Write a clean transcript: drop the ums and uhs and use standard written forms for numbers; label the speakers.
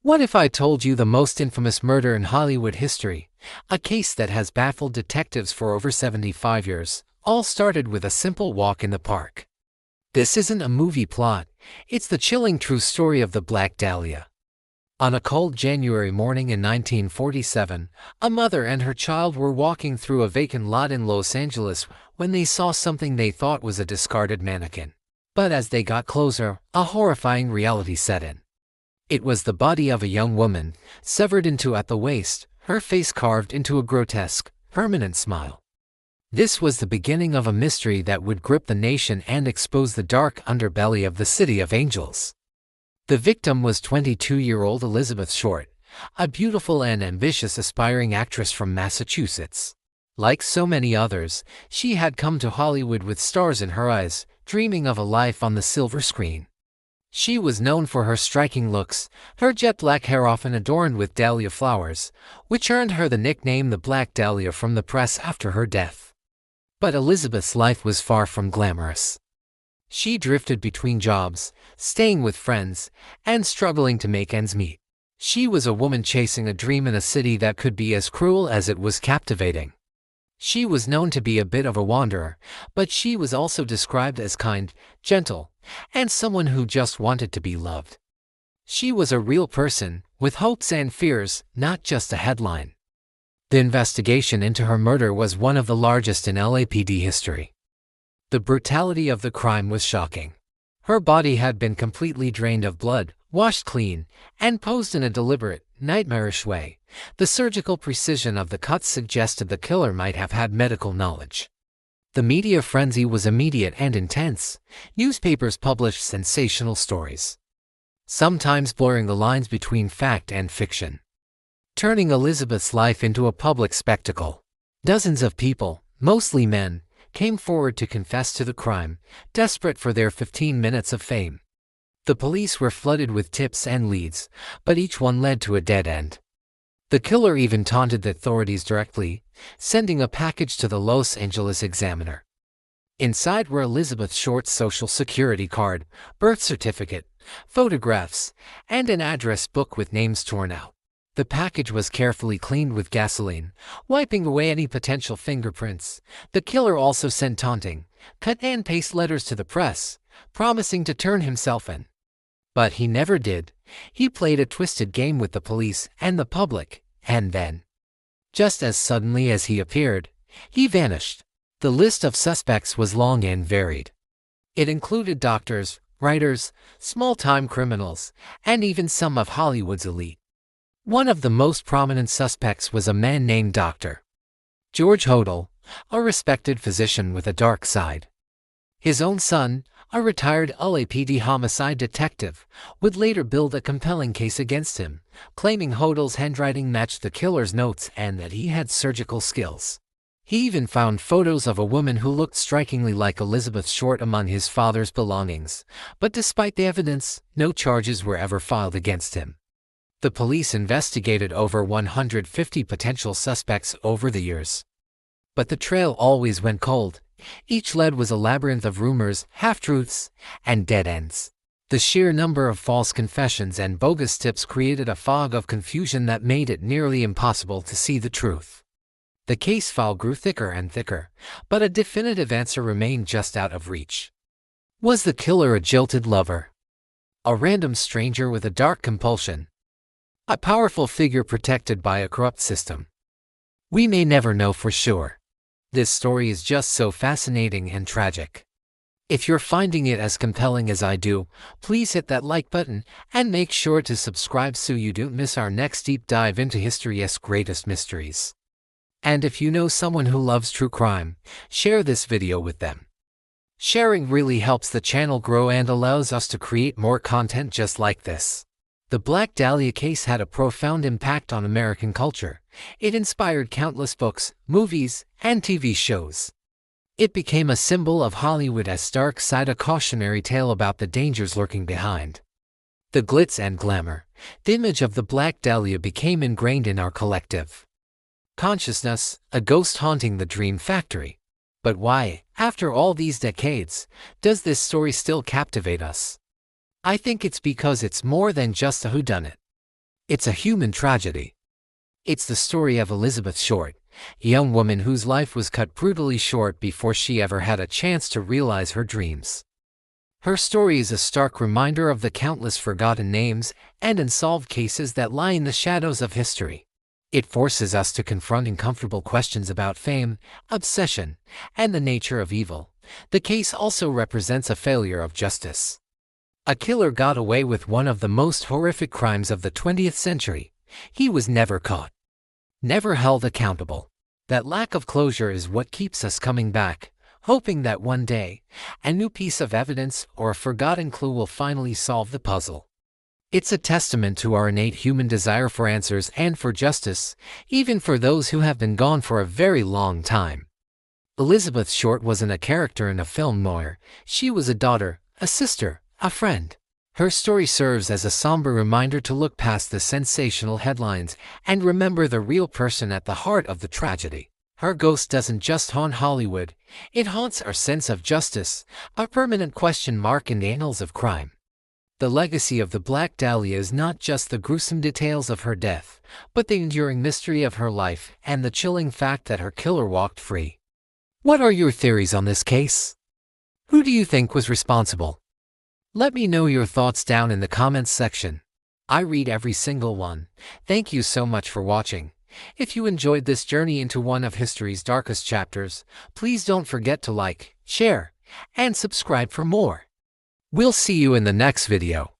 Speaker 1: What if I told you the most infamous murder in Hollywood history, a case that has baffled detectives for over 75 years, all started with a simple walk in the park? This isn't a movie plot, it's the chilling true story of the Black Dahlia. On a cold January morning in 1947, a mother and her child were walking through a vacant lot in Los Angeles when they saw something they thought was a discarded mannequin. But as they got closer, a horrifying reality set in. It was the body of a young woman, severed into at the waist, her face carved into a grotesque, permanent smile. This was the beginning of a mystery that would grip the nation and expose the dark underbelly of the City of Angels. The victim was 22-year-old Elizabeth Short, a beautiful and ambitious aspiring actress from Massachusetts. Like so many others, she had come to Hollywood with stars in her eyes, dreaming of a life on the silver screen. She was known for her striking looks, her jet black hair often adorned with dahlia flowers, which earned her the nickname the Black Dahlia from the press after her death. But Elizabeth's life was far from glamorous. She drifted between jobs, staying with friends, and struggling to make ends meet. She was a woman chasing a dream in a city that could be as cruel as it was captivating. She was known to be a bit of a wanderer, but she was also described as kind, gentle, and someone who just wanted to be loved. She was a real person, with hopes and fears, not just a headline. The investigation into her murder was one of the largest in LAPD history. The brutality of the crime was shocking. Her body had been completely drained of blood, washed clean, and posed in a deliberate, nightmarish way. The surgical precision of the cuts suggested the killer might have had medical knowledge. The media frenzy was immediate and intense. Newspapers published sensational stories, sometimes blurring the lines between fact and fiction, turning Elizabeth's life into a public spectacle. Dozens of people, mostly men, came forward to confess to the crime, desperate for their 15 minutes of fame. The police were flooded with tips and leads, but each one led to a dead end. The killer even taunted the authorities directly, sending a package to the Los Angeles Examiner. Inside were Elizabeth Short's social security card, birth certificate, photographs, and an address book with names torn out. The package was carefully cleaned with gasoline, wiping away any potential fingerprints. The killer also sent taunting, cut-and-paste letters to the press, promising to turn himself in. But he never did. He played a twisted game with the police and the public, and then, just as suddenly as he appeared, he vanished. The list of suspects was long and varied. It included doctors, writers, small-time criminals, and even some of Hollywood's elite. One of the most prominent suspects was a man named Dr. George Hodel, a respected physician with a dark side. His own son, a retired LAPD homicide detective, would later build a compelling case against him, claiming Hodel's handwriting matched the killer's notes and that he had surgical skills. He even found photos of a woman who looked strikingly like Elizabeth Short among his father's belongings, but despite the evidence, no charges were ever filed against him. The police investigated over 150 potential suspects over the years, but the trail always went cold. Each lead was a labyrinth of rumors, half-truths, and dead ends. The sheer number of false confessions and bogus tips created a fog of confusion that made it nearly impossible to see the truth. The case file grew thicker and thicker, but a definitive answer remained just out of reach. Was the killer a jilted lover? A random stranger with a dark compulsion? A powerful figure protected by a corrupt system? We may never know for sure. This story is just so fascinating and tragic. If you're finding it as compelling as I do, please hit that like button and make sure to subscribe so you don't miss our next deep dive into history's greatest mysteries. And if you know someone who loves true crime, share this video with them. Sharing really helps the channel grow and allows us to create more content just like this. The Black Dahlia case had a profound impact on American culture. It inspired countless books, movies, and TV shows. It became a symbol of Hollywood's dark side, a cautionary tale about the dangers lurking behind the glitz and glamour. The image of the Black Dahlia became ingrained in our collective consciousness, a ghost haunting the dream factory. But why, after all these decades, does this story still captivate us? I think it's because it's more than just a whodunit. It's a human tragedy. It's the story of Elizabeth Short, a young woman whose life was cut brutally short before she ever had a chance to realize her dreams. Her story is a stark reminder of the countless forgotten names and unsolved cases that lie in the shadows of history. It forces us to confront uncomfortable questions about fame, obsession, and the nature of evil. The case also represents a failure of justice. A killer got away with one of the most horrific crimes of the 20th century. He was never caught, never held accountable. That lack of closure is what keeps us coming back, hoping that one day, a new piece of evidence or a forgotten clue will finally solve the puzzle. It's a testament to our innate human desire for answers and for justice, even for those who have been gone for a very long time. Elizabeth Short wasn't a character in a film noir. She was a daughter, a sister, a friend. Her story serves as a somber reminder to look past the sensational headlines and remember the real person at the heart of the tragedy. Her ghost doesn't just haunt Hollywood, it haunts our sense of justice, a permanent question mark in the annals of crime. The legacy of the Black Dahlia is not just the gruesome details of her death, but the enduring mystery of her life and the chilling fact that her killer walked free. What are your theories on this case? Who do you think was responsible? Let me know your thoughts down in the comments section. I read every single one. Thank you so much for watching. If you enjoyed this journey into one of history's darkest chapters, please don't forget to like, share, and subscribe for more. We'll see you in the next video.